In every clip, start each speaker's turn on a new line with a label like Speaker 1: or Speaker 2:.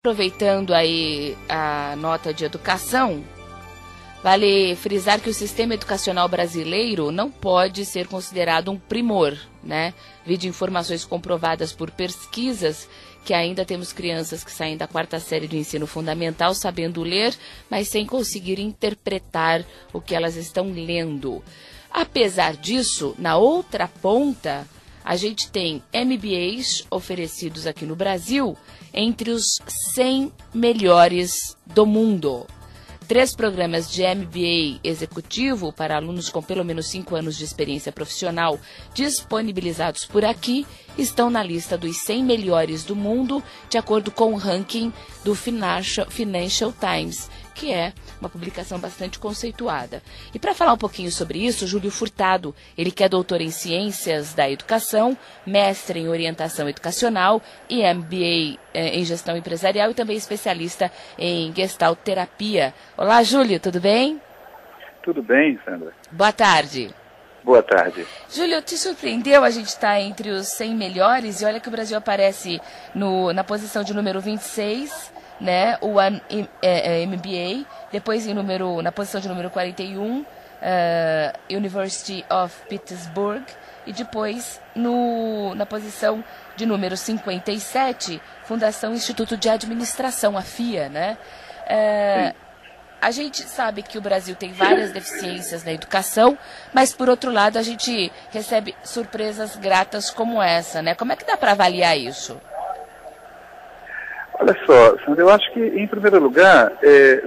Speaker 1: Aproveitando aí a nota de educação, vale frisar que o sistema educacional brasileiro não pode ser considerado um primor, né? Vide informações comprovadas por pesquisas que ainda temos crianças que saem da 4ª série do ensino fundamental sabendo ler, mas sem conseguir interpretar o que elas estão lendo. Apesar disso, na outra ponta, a gente tem MBAs oferecidos aqui no Brasil entre os 100 melhores do mundo. 3 programas de MBA executivo para alunos com pelo menos 5 anos de experiência profissional disponibilizados por aqui estão na lista dos 100 melhores do mundo, de acordo com o ranking do Financial Times, que é uma publicação bastante conceituada. E para falar um pouquinho sobre isso, Júlio Furtado, ele que é doutor em Ciências da Educação, mestre em Orientação Educacional e MBA em Gestão Empresarial e também especialista em Gestalt Terapia. Olá, Júlio, tudo bem?
Speaker 2: Tudo bem, Sandra.
Speaker 1: Boa tarde.
Speaker 2: Boa tarde.
Speaker 1: Júlio, te surpreendeu a gente estar entre os 100 melhores? E olha que o Brasil aparece na posição de número 26, né, o MBA, depois na posição de número 41, University of Pittsburgh, e depois na posição de número 57, Fundação Instituto de Administração, a FIA, né? A gente sabe que o Brasil tem várias deficiências na educação, mas, por outro lado, a gente recebe surpresas gratas como essa, né? Como é que dá para avaliar isso?
Speaker 2: Olha só, Sandra, eu acho que, em primeiro lugar,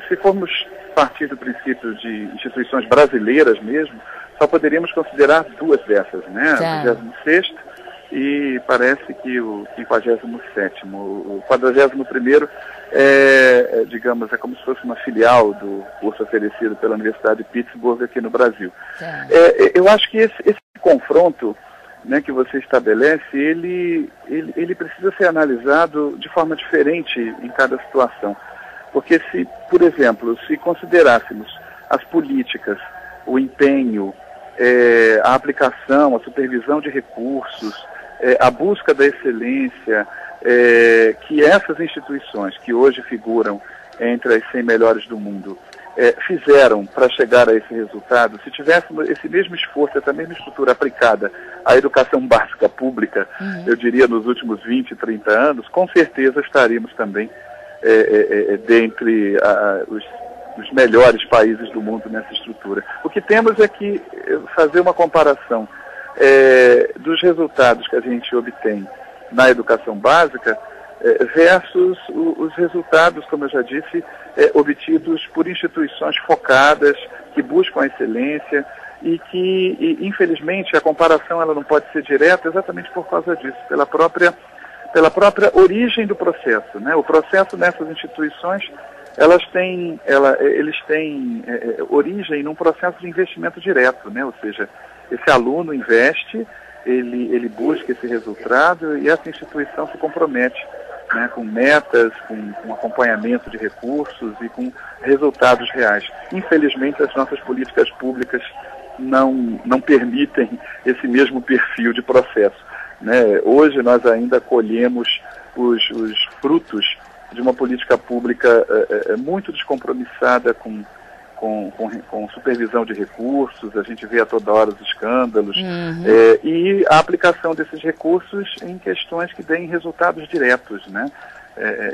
Speaker 2: se formos partir do princípio de instituições brasileiras mesmo, só poderíamos considerar 2 dessas, né?
Speaker 1: Tá.
Speaker 2: O 26º e parece que o 57º. O 41º digamos, é como se fosse uma filial do curso oferecido pela Universidade de Pittsburgh aqui no Brasil.
Speaker 1: Tá.
Speaker 2: Eu acho que esse confronto, né, que você estabelece, ele precisa ser analisado de forma diferente em cada situação. Porque se, por exemplo, se considerássemos as políticas, o empenho, a aplicação, a supervisão de recursos, a busca da excelência, que essas instituições que hoje figuram entre as 100 melhores do mundo fizeram para chegar a esse resultado, se tivéssemos esse mesmo esforço, essa mesma estrutura aplicada à educação básica pública, eu diria nos últimos 20, 30 anos, com certeza estaríamos também dentre os melhores países do mundo nessa estrutura. O que temos é que fazer uma comparação dos resultados que a gente obtém na educação básica versus os resultados, como eu já disse, obtidos por instituições focadas, que buscam a excelência e que, infelizmente, a comparação ela não pode ser direta exatamente por causa disso, pela própria origem do processo, né? O processo nessas instituições, eles têm origem num processo de investimento direto, né? Ou seja, esse aluno investe, ele busca esse resultado e essa instituição se compromete, né, com metas, com acompanhamento de recursos e com resultados reais. Infelizmente, as nossas políticas públicas não permitem esse mesmo perfil de processo, né? Hoje nós ainda colhemos os frutos de uma política pública muito descompromissada com supervisão de recursos, a gente vê a toda hora os escândalos, e a aplicação desses recursos em questões que deem resultados diretos, né?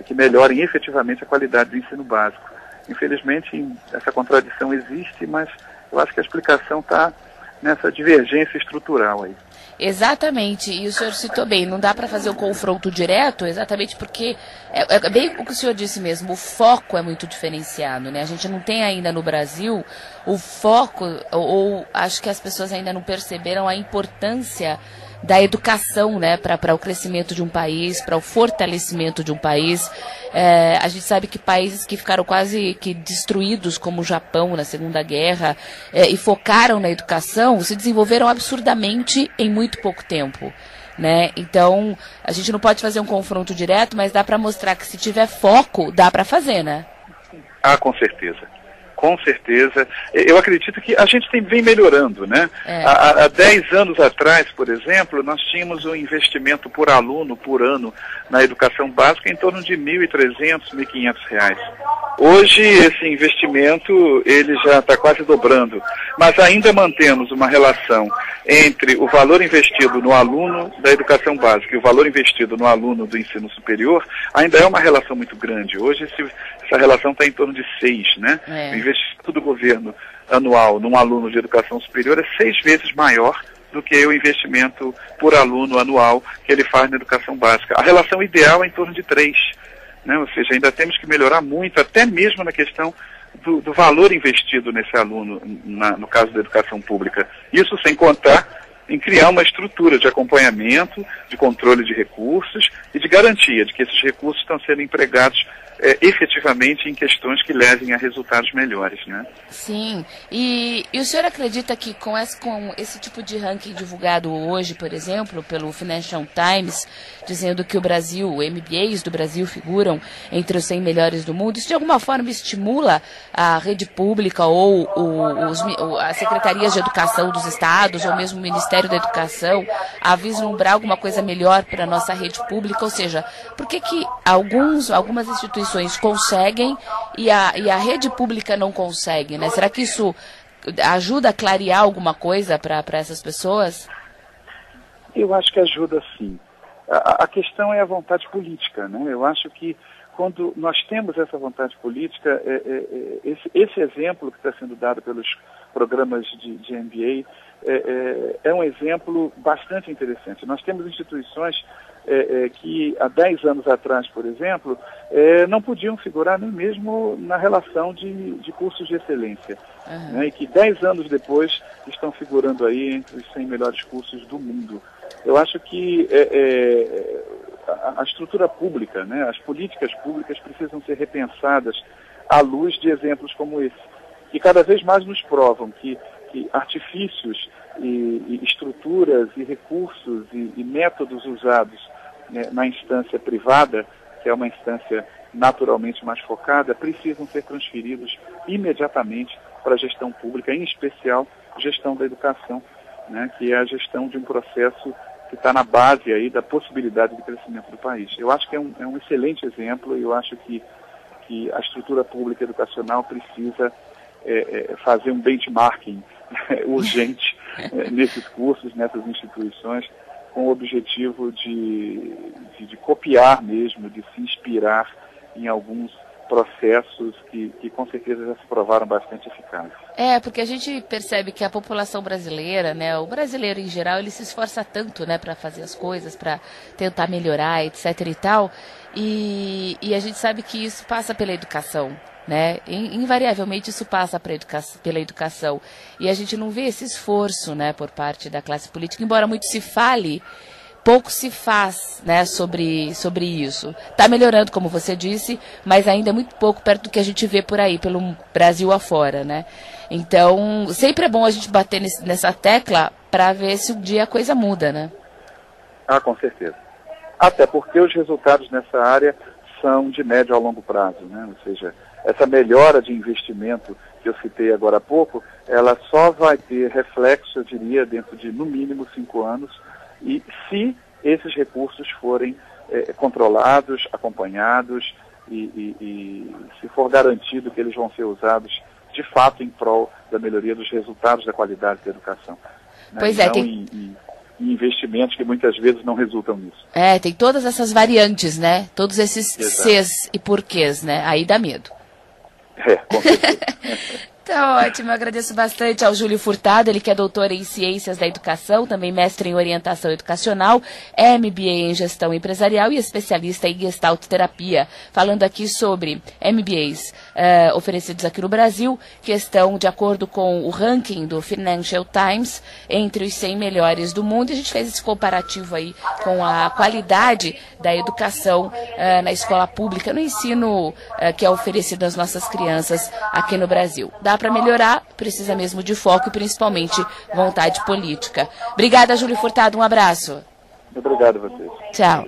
Speaker 2: Que melhorem efetivamente a qualidade do ensino básico. Infelizmente, essa contradição existe, mas eu acho que a explicação está nessa divergência estrutural aí.
Speaker 1: Exatamente, e o senhor citou bem, não dá para fazer um confronto direto, exatamente porque é bem o que o senhor disse mesmo, o foco é muito diferenciado, né? A gente não tem ainda no Brasil o foco, ou acho que as pessoas ainda não perceberam a importância da educação, né, para o crescimento de um país, para o fortalecimento de um país. A gente sabe que países que ficaram quase que destruídos, como o Japão na Segunda Guerra, e focaram na educação, se desenvolveram absurdamente em muito pouco tempo, né? Então, a gente não pode fazer um confronto direto, mas dá para mostrar que se tiver foco, dá para fazer, né?
Speaker 2: Ah, com certeza. Com certeza. Eu acredito que a gente vem melhorando, né? Há 10 anos atrás, por exemplo, nós tínhamos um investimento por aluno, por ano, na educação básica em torno de R$ 1.300, R$ 1.500. Hoje, esse investimento, ele já está quase dobrando, mas ainda mantemos uma relação entre o valor investido no aluno da educação básica e o valor investido no aluno do ensino superior, ainda é uma relação muito grande. Hoje, essa relação está em torno de 6, né? O investimento do governo anual num aluno de educação superior é 6 vezes maior do que o investimento por aluno anual que ele faz na educação básica. A relação ideal é em torno de 3, né? Ou seja, ainda temos que melhorar muito, até mesmo na questão do valor investido nesse aluno, no caso da educação pública. Isso sem contar em criar uma estrutura de acompanhamento, de controle de recursos e de garantia de que esses recursos estão sendo empregados efetivamente em questões que levem a resultados melhores, né?
Speaker 1: Sim. E o senhor acredita que com esse tipo de ranking divulgado hoje, por exemplo, pelo Financial Times, dizendo que o Brasil, MBAs do Brasil figuram entre os 100 melhores do mundo, isso de alguma forma estimula a rede pública ou as secretarias de educação dos estados ou mesmo o Ministério da Educação a vislumbrar alguma coisa melhor para a nossa rede pública? Ou seja, por que algumas instituições conseguem e a rede pública não consegue, né? Será que isso ajuda a clarear alguma coisa para essas pessoas?
Speaker 2: Eu acho que ajuda, sim. A questão é a vontade política, né? Eu acho que quando nós temos essa vontade política, esse exemplo que está sendo dado pelos programas de MBA é um exemplo bastante interessante. Nós temos instituições que há 10 anos atrás, por exemplo, não podiam figurar nem mesmo na relação de cursos de excelência, né, e que 10 anos depois estão figurando aí entre os 100 melhores cursos do mundo. Eu acho que a estrutura pública, né, as políticas públicas precisam ser repensadas à luz de exemplos como esse, que cada vez mais nos provam que artifícios e estruturas e recursos e métodos usados, né, na instância privada, que é uma instância naturalmente mais focada, precisam ser transferidos imediatamente para a gestão pública, em especial gestão da educação, né, que é a gestão de um processo que está na base aí da possibilidade de crescimento do país. Eu acho que é um excelente exemplo e eu acho que a estrutura pública educacional precisa fazer um benchmarking urgente nesses cursos, nessas instituições, com o objetivo de copiar mesmo, de se inspirar em alguns processos que com certeza já se provaram bastante eficazes.
Speaker 1: Porque a gente percebe que a população brasileira, né, o brasileiro em geral, ele se esforça tanto, né, para fazer as coisas, para tentar melhorar, etc. e tal, e a gente sabe que isso passa pela educação, né? Invariavelmente isso passa pela educação. E a gente não vê esse esforço, né, por parte da classe política, embora muito se fale, pouco se faz, né, sobre isso. Está melhorando, como você disse, mas ainda é muito pouco perto do que a gente vê por aí, pelo Brasil afora, né? Então, sempre é bom a gente bater nessa tecla para ver se um dia a coisa muda, né?
Speaker 2: Com certeza. Até porque os resultados nessa área são de médio a longo prazo, né? Ou seja, essa melhora de investimento que eu citei agora há pouco, ela só vai ter reflexo, eu diria, dentro de, no mínimo, 5 anos, e se esses recursos forem controlados, acompanhados e se for garantido que eles vão ser usados de fato em prol da melhoria dos resultados da qualidade da educação. Né?
Speaker 1: Pois
Speaker 2: não em investimentos que muitas vezes não resultam nisso.
Speaker 1: Tem todas essas variantes, né? Todos esses Cs e porquês, né? Aí dá medo.
Speaker 2: Com certeza.
Speaker 1: Tá ótimo, eu agradeço bastante ao Júlio Furtado, ele que é doutor em Ciências da Educação, também mestre em Orientação Educacional, MBA em Gestão Empresarial e especialista em Gestalt Terapia, falando aqui sobre MBAs oferecidos aqui no Brasil, que estão de acordo com o ranking do Financial Times, entre os 100 melhores do mundo, e a gente fez esse comparativo aí com a qualidade da educação na escola pública, no ensino que é oferecido às nossas crianças aqui no Brasil. Dá para melhorar, precisa mesmo de foco e principalmente vontade política. Obrigada, Júlio Furtado, um abraço.
Speaker 2: Obrigado a vocês.
Speaker 1: Tchau.